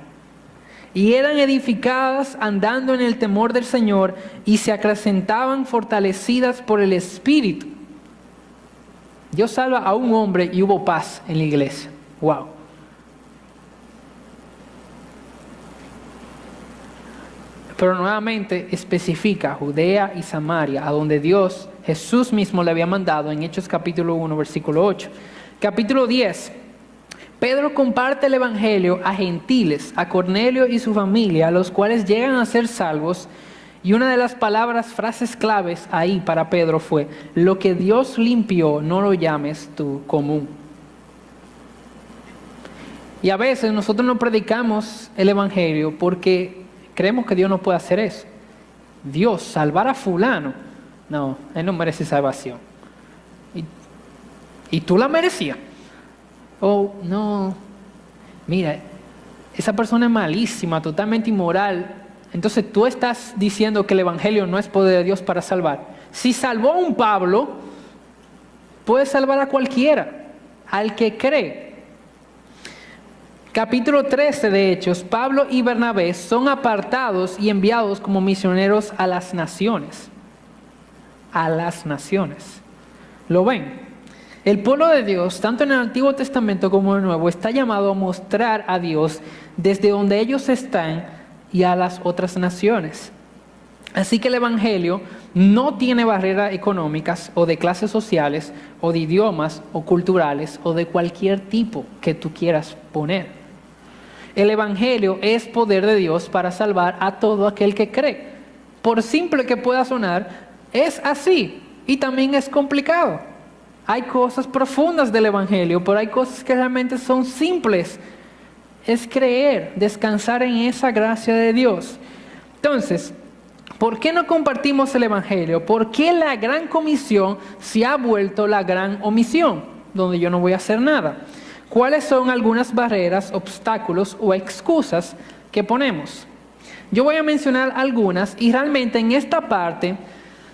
y eran edificadas andando en el temor del Señor y se acrecentaban fortalecidas por el Espíritu. Dios salva a un hombre y hubo paz en la iglesia. ¡Wow! Pero nuevamente especifica Judea y Samaria, a donde Jesús mismo le había mandado en Hechos capítulo 1, versículo 8. Capítulo 10. Pedro comparte el evangelio a gentiles, a Cornelio y su familia, a los cuales llegan a ser salvos. Y una de las frases claves ahí para Pedro fue, lo que Dios limpió, no lo llames tú común. Y a veces nosotros no predicamos el evangelio porque creemos que Dios no puede hacer eso. Dios, salvar a fulano. No, él no merece salvación. Y tú la merecías. No, mira, esa persona es malísima, totalmente inmoral. Entonces tú estás diciendo que el evangelio no es poder de Dios para salvar. Si salvó a un Pablo, puede salvar a cualquiera, al que cree. Capítulo 13 de Hechos, Pablo y Bernabé son apartados y enviados como misioneros a las naciones. A las naciones. ¿Lo ven? El pueblo de Dios, tanto en el Antiguo Testamento como en el Nuevo, está llamado a mostrar a Dios desde donde ellos están y a las otras naciones. Así que el evangelio no tiene barreras económicas o de clases sociales o de idiomas o culturales o de cualquier tipo que tú quieras poner. El evangelio es poder de Dios para salvar a todo aquel que cree. Por simple que pueda sonar, es así y también es complicado. Hay cosas profundas del evangelio, pero hay cosas que realmente son simples. Es creer, descansar en esa gracia de Dios. Entonces, ¿por qué no compartimos el evangelio? ¿Por qué la gran comisión se ha vuelto la gran omisión, donde yo no voy a hacer nada? ¿Cuáles son algunas barreras, obstáculos o excusas que ponemos? Yo voy a mencionar algunas y realmente en esta parte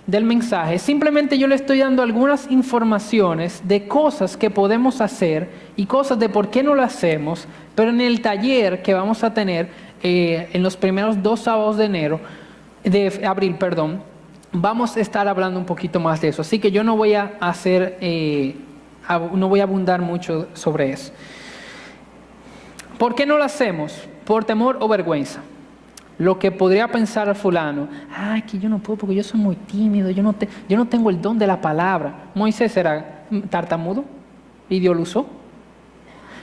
del mensaje simplemente yo le estoy dando algunas informaciones de cosas que podemos hacer y cosas de por qué no lo hacemos, pero en el taller que vamos a tener en los primeros 2 sábados de abril, vamos a estar hablando un poquito más de eso. Así que yo no voy a no voy a abundar mucho sobre eso. ¿Por qué no lo hacemos? Por temor o vergüenza. Lo que podría pensar el fulano, que yo no puedo porque yo soy muy tímido, yo no tengo el don de la palabra. Moisés era tartamudo y Dios lo usó.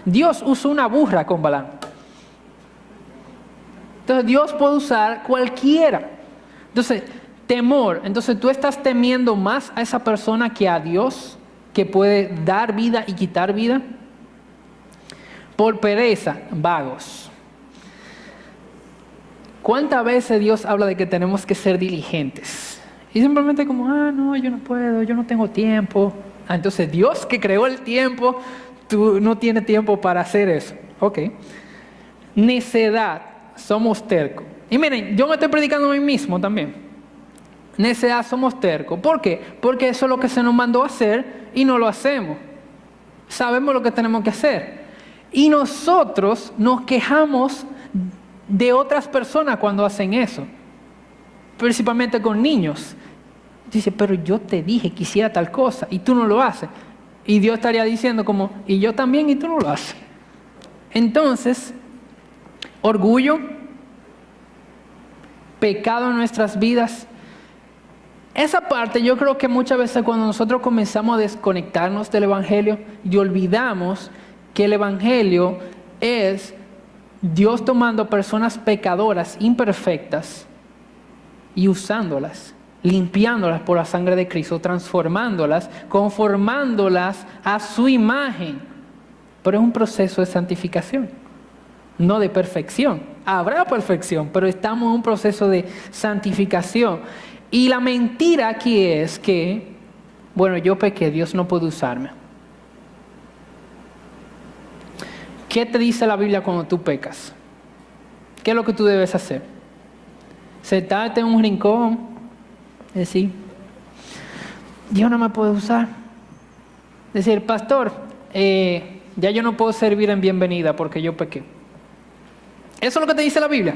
Dios usó una burra con Balaam. Entonces Dios puede usar cualquiera. Entonces, temor. Entonces tú estás temiendo más a esa persona que a Dios, que puede dar vida y quitar vida. Por pereza, vagos. ¿Cuántas veces Dios habla de que tenemos que ser diligentes? Y simplemente como, no, yo no puedo, yo no tengo tiempo. Entonces Dios que creó el tiempo, tú no tienes tiempo para hacer eso. Ok. Necedad, somos tercos. Y miren, yo me estoy predicando a mí mismo también. Necedad, somos tercos. ¿Por qué? Porque eso es lo que se nos mandó a hacer y no lo hacemos. Sabemos lo que tenemos que hacer. Y nosotros nos quejamos de otras personas cuando hacen eso. Principalmente con niños. Dice, pero yo te dije que hiciera tal cosa y tú no lo haces. Y Dios estaría diciendo como, y yo también y tú no lo haces. Entonces, orgullo, pecado en nuestras vidas. Esa parte yo creo que muchas veces cuando nosotros comenzamos a desconectarnos del Evangelio y olvidamos que el Evangelio es Dios tomando personas pecadoras, imperfectas y usándolas, limpiándolas por la sangre de Cristo, transformándolas, conformándolas a su imagen. Pero es un proceso de santificación, no de perfección. Habrá perfección, pero estamos en un proceso de santificación. Y la mentira aquí es que, bueno, yo pequé, Dios no puede usarme. ¿Qué te dice la Biblia cuando tú pecas? ¿Qué es lo que tú debes hacer? Sentarte en un rincón, decir, Dios no me puede usar. Decir, pastor, ya yo no puedo servir en bienvenida porque yo pequé. ¿Eso es lo que te dice la Biblia?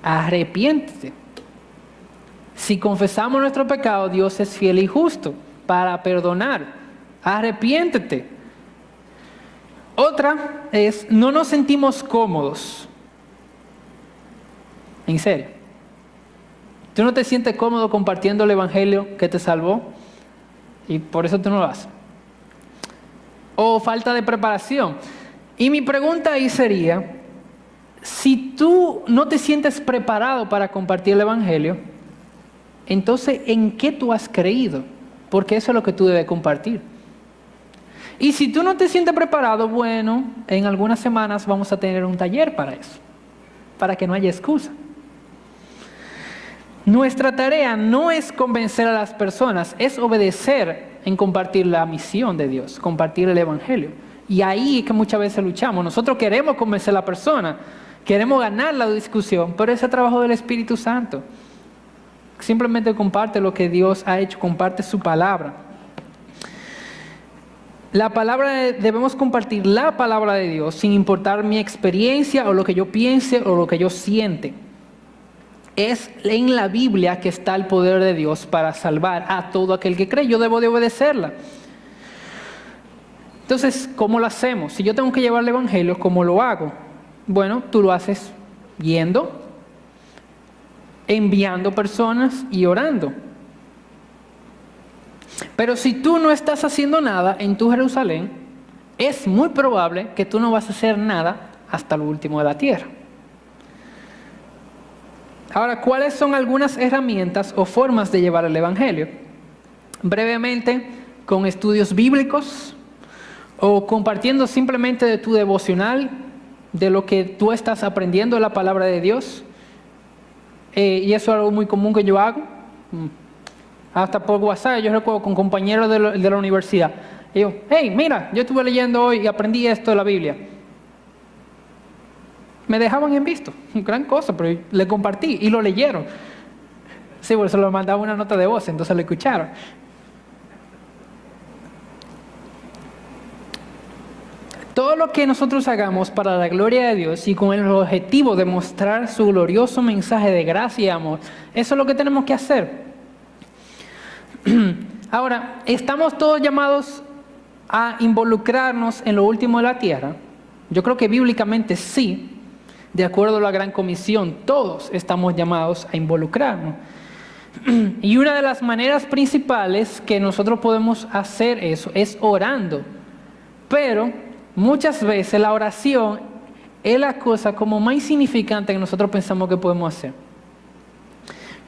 Arrepiéntete. Si confesamos nuestro pecado, Dios es fiel y justo para perdonar. Arrepiéntete. Otra es, no nos sentimos cómodos. En serio. ¿Tú no te sientes cómodo compartiendo el Evangelio que te salvó? Y por eso tú no lo haces. O falta de preparación. Y mi pregunta ahí sería, si tú no te sientes preparado para compartir el Evangelio, entonces, ¿en qué tú has creído? Porque eso es lo que tú debes compartir. Y si tú no te sientes preparado, bueno, en algunas semanas vamos a tener un taller para eso, para que no haya excusa. Nuestra tarea no es convencer a las personas, es obedecer en compartir la misión de Dios, compartir el Evangelio. Y ahí es que muchas veces luchamos. Nosotros queremos convencer a la persona, queremos ganar la discusión, pero ese es el trabajo del Espíritu Santo. Simplemente comparte lo que Dios ha hecho, comparte su palabra. Debemos compartir la palabra de Dios sin importar mi experiencia o lo que yo piense o lo que yo siente. Es en la Biblia que está el poder de Dios para salvar a todo aquel que cree. Yo debo de obedecerla. Entonces, ¿cómo lo hacemos? Si yo tengo que llevar el Evangelio, ¿cómo lo hago? Bueno, tú lo haces yendo, enviando personas y orando. Pero si tú no estás haciendo nada en tu Jerusalén, es muy probable que tú no vas a hacer nada hasta lo último de la tierra. Ahora, ¿cuáles son algunas herramientas o formas de llevar el Evangelio? Brevemente, con estudios bíblicos o compartiendo simplemente de tu devocional, de lo que tú estás aprendiendo de la palabra de Dios. Y eso es algo muy común que yo hago. Hasta por WhatsApp, yo recuerdo con compañeros de la universidad. Y yo, hey, mira, yo estuve leyendo hoy y aprendí esto de la Biblia. Me dejaban en visto, gran cosa, pero le compartí y lo leyeron. Sí, por eso lo mandaba una nota de voz, entonces lo escucharon. todo lo que nosotros hagamos para la gloria de Dios y con el objetivo de mostrar su glorioso mensaje de gracia y amor, eso es lo que tenemos que hacer. Ahora, ¿estamos todos llamados a involucrarnos en lo último de la tierra? Yo creo que bíblicamente sí. De acuerdo a la Gran Comisión, todos estamos llamados a involucrarnos. Y una de las maneras principales que nosotros podemos hacer eso es orando. Pero muchas veces la oración es la cosa como más insignificante que nosotros pensamos que podemos hacer.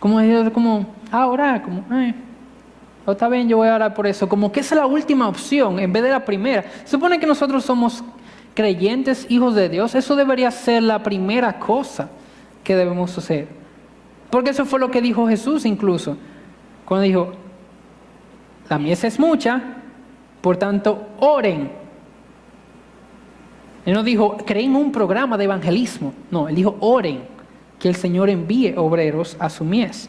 Orar, está bien, yo voy a orar por eso. Como que esa es la última opción en vez de la primera. Se supone que nosotros somos creyentes, hijos de Dios. Eso debería ser la primera cosa que debemos hacer. Porque eso fue lo que dijo Jesús incluso. Cuando dijo, la mies es mucha, por tanto, oren. Él no dijo, creen un programa de evangelismo. No, él dijo, oren, que el Señor envíe obreros a su mies.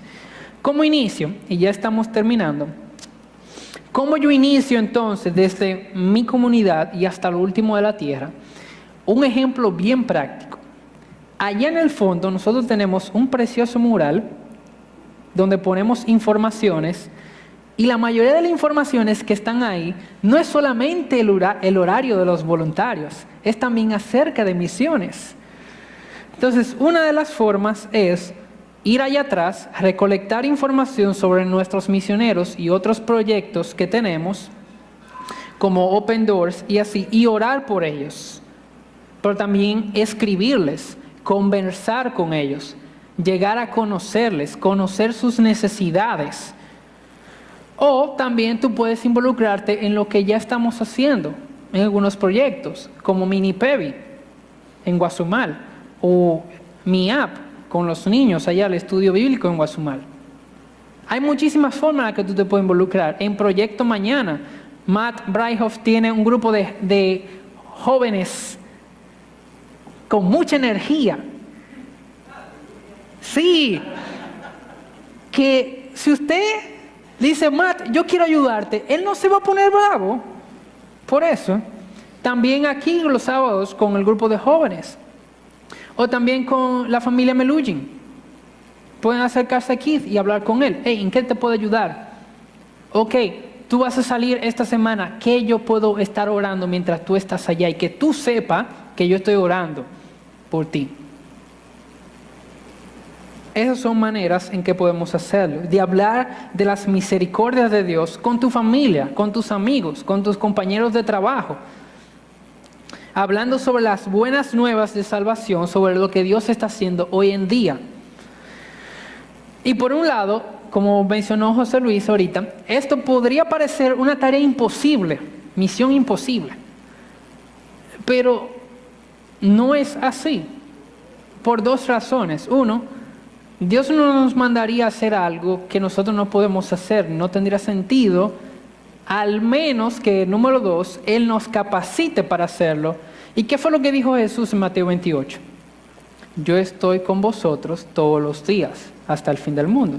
Como inicio, y ya estamos terminando, ¿cómo yo inicio entonces desde mi comunidad y hasta lo último de la tierra? Un ejemplo bien práctico. Allá en el fondo nosotros tenemos un precioso mural donde ponemos informaciones, y la mayoría de las informaciones que están ahí no es solamente el horario de los voluntarios, es también acerca de misiones. Entonces, una de las formas es ir allá atrás, recolectar información sobre nuestros misioneros y otros proyectos que tenemos, como Open Doors y así, y orar por ellos. Pero también escribirles, conversar con ellos, llegar a conocerles, conocer sus necesidades. O también tú puedes involucrarte en lo que ya estamos haciendo, en algunos proyectos, como Mini Pevi en Guazumal, o Mi App con los niños allá al estudio bíblico en Guazumal. Hay muchísimas formas en las que tú te puedes involucrar. En Proyecto Mañana, Matt Breihoff tiene un grupo de jóvenes con mucha energía. Sí, que si usted dice, Matt, yo quiero ayudarte, él no se va a poner bravo por eso. También aquí los sábados con el grupo de jóvenes. O también con la familia Melugin. Pueden acercarse aquí y hablar con él. Hey, ¿en qué te puedo ayudar? Ok, tú vas a salir esta semana. ¿Qué yo puedo estar orando mientras tú estás allá? Y que tú sepas que yo estoy orando por ti. Esas son maneras en que podemos hacerlo. De hablar de las misericordias de Dios con tu familia, con tus amigos, con tus compañeros de trabajo. Hablando sobre las buenas nuevas de salvación, sobre lo que Dios está haciendo hoy en día. Y por un lado, como mencionó José Luis ahorita, esto podría parecer una tarea imposible, misión imposible. Pero no es así, por dos razones. Uno, Dios no nos mandaría a hacer algo que nosotros no podemos hacer, no tendría sentido, al menos que, número dos, Él nos capacite para hacerlo. ¿Y qué fue lo que dijo Jesús en Mateo 28? Yo estoy con vosotros todos los días, hasta el fin del mundo.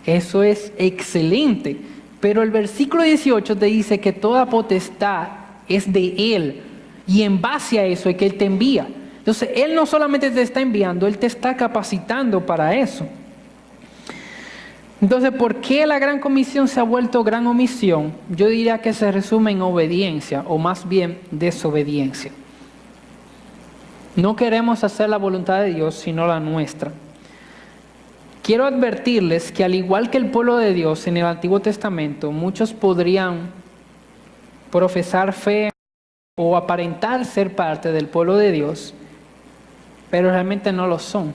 Eso es excelente, pero el versículo 18 te dice que toda potestad es de Él, y en base a eso es que Él te envía. Entonces, Él no solamente te está enviando, Él te está capacitando para eso. Entonces, ¿por qué la gran comisión se ha vuelto gran omisión? Yo diría que se resume en obediencia, o más bien desobediencia. No queremos hacer la voluntad de Dios, sino la nuestra. Quiero advertirles que al igual que el pueblo de Dios en el Antiguo Testamento, muchos podrían profesar fe o aparentar ser parte del pueblo de Dios, pero realmente no lo son.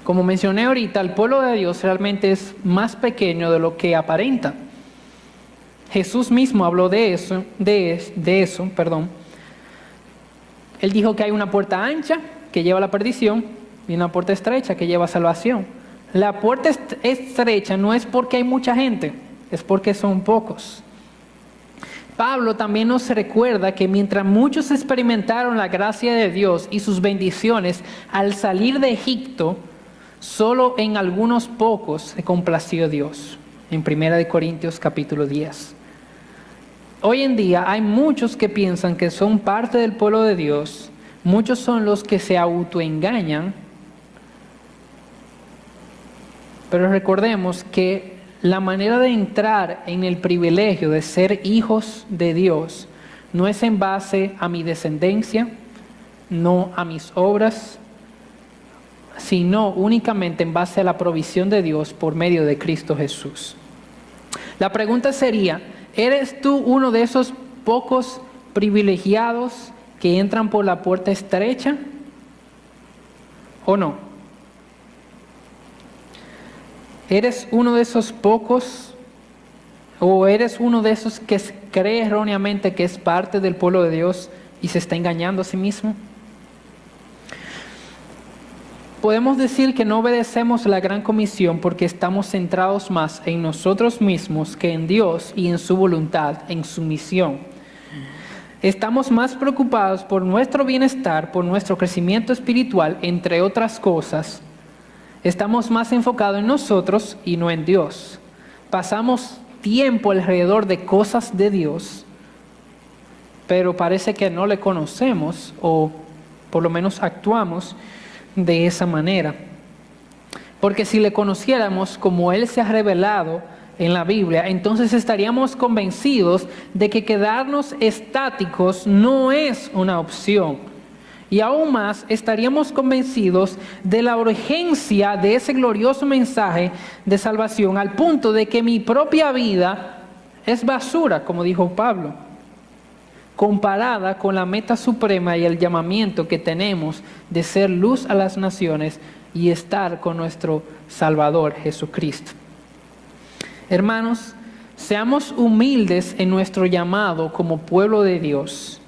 Como mencioné ahorita, el pueblo de Dios realmente es más pequeño de lo que aparenta. Jesús mismo habló de eso. Él dijo que hay una puerta ancha que lleva a la perdición y una puerta estrecha que lleva a salvación. La puerta estrecha no es porque hay mucha gente, es porque son pocos. Pablo también nos recuerda que mientras muchos experimentaron la gracia de Dios y sus bendiciones al salir de Egipto, solo en algunos pocos se complació Dios. En 1 Corintios capítulo 10. hoy en día hay muchos que piensan que son parte del pueblo de Dios. Muchos son los que se autoengañan. Pero recordemos que la manera de entrar en el privilegio de ser hijos de Dios no es en base a mi descendencia, no a mis obras, sino únicamente en base a la provisión de Dios por medio de Cristo Jesús. La pregunta sería, ¿eres tú uno de esos pocos privilegiados que entran por la puerta estrecha o no? ¿Eres uno de esos pocos o eres uno de esos que cree erróneamente que es parte del pueblo de Dios y se está engañando a sí mismo? Podemos decir que no obedecemos la gran comisión porque estamos centrados más en nosotros mismos que en Dios y en su voluntad, en su misión. Estamos más preocupados por nuestro bienestar, por nuestro crecimiento espiritual, entre otras cosas. Estamos más enfocados en nosotros y no en Dios. Pasamos tiempo alrededor de cosas de Dios, pero parece que no le conocemos o por lo menos actuamos de esa manera. Porque si le conociéramos como Él se ha revelado en la Biblia, entonces estaríamos convencidos de que quedarnos estáticos no es una opción. Y aún más estaríamos convencidos de la urgencia de ese glorioso mensaje de salvación, al punto de que mi propia vida es basura, como dijo Pablo, comparada con la meta suprema y el llamamiento que tenemos de ser luz a las naciones y estar con nuestro Salvador Jesucristo. Hermanos, seamos humildes en nuestro llamado como pueblo de Dios.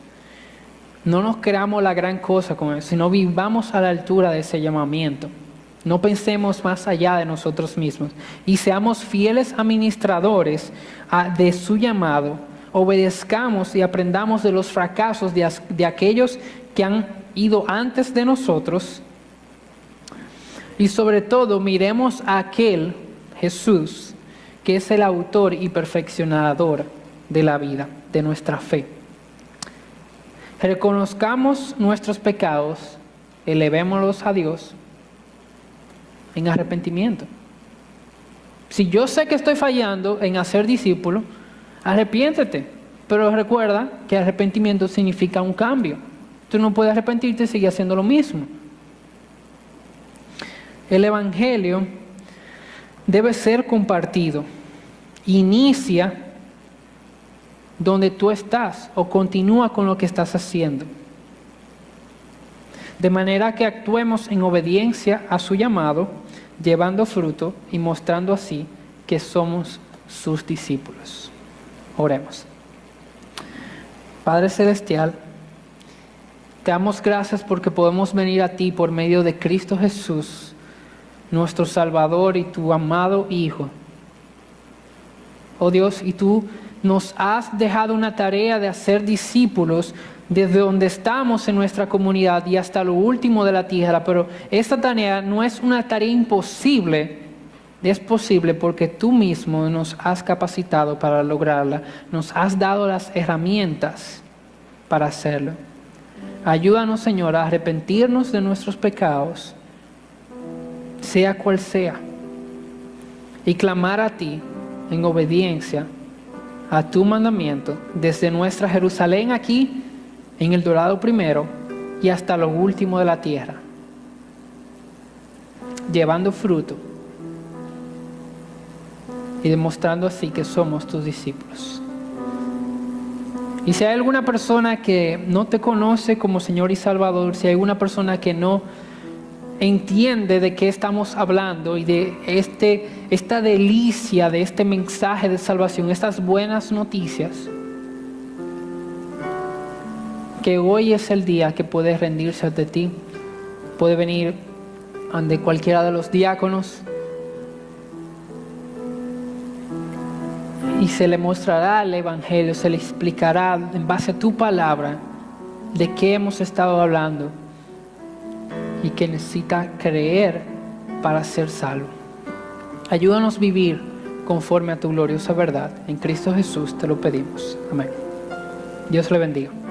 No nos creamos la gran cosa con eso, sino vivamos a la altura de ese llamamiento. No pensemos más allá de nosotros mismos y seamos fieles administradores de su llamado. Obedezcamos y aprendamos de los fracasos de aquellos que han ido antes de nosotros. Y sobre todo miremos a aquel Jesús que es el autor y perfeccionador de la vida, de nuestra fe. Reconozcamos nuestros pecados, elevémoslos a Dios en arrepentimiento. Si yo sé que estoy fallando en hacer discípulo, arrepiéntete, pero recuerda que arrepentimiento significa un cambio. Tú no puedes arrepentirte y seguir haciendo lo mismo. El Evangelio debe ser compartido. Inicia donde tú estás o continúa con lo que estás haciendo. De manera que actuemos en obediencia a su llamado, llevando fruto y mostrando así que somos sus discípulos. Oremos. Padre Celestial, te damos gracias porque podemos venir a ti por medio de Cristo Jesús, nuestro Salvador y tu amado Hijo. Oh Dios, y tú nos has dejado una tarea de hacer discípulos desde donde estamos en nuestra comunidad y hasta lo último de la tierra, pero esta tarea no es una tarea imposible, es posible porque tú mismo nos has capacitado para lograrla, nos has dado las herramientas para hacerlo. Ayúdanos, Señor, a arrepentirnos de nuestros pecados, sea cual sea, y clamar a ti en obediencia a tu mandamiento desde nuestra Jerusalén aquí en el Dorado primero y hasta lo último de la tierra, llevando fruto y demostrando así que somos tus discípulos. Y si hay alguna persona que no te conoce como Señor y Salvador, si hay alguna persona que no entiende de qué estamos hablando y de esta delicia de este mensaje de salvación, estas buenas noticias, que hoy es el día que puede rendirse ante ti, puede venir ante cualquiera de los diáconos y se le mostrará el Evangelio, se le explicará en base a tu palabra de qué hemos estado hablando y que necesita creer para ser salvo. Ayúdanos a vivir conforme a tu gloriosa verdad. En Cristo Jesús te lo pedimos. Amén. Dios le bendiga.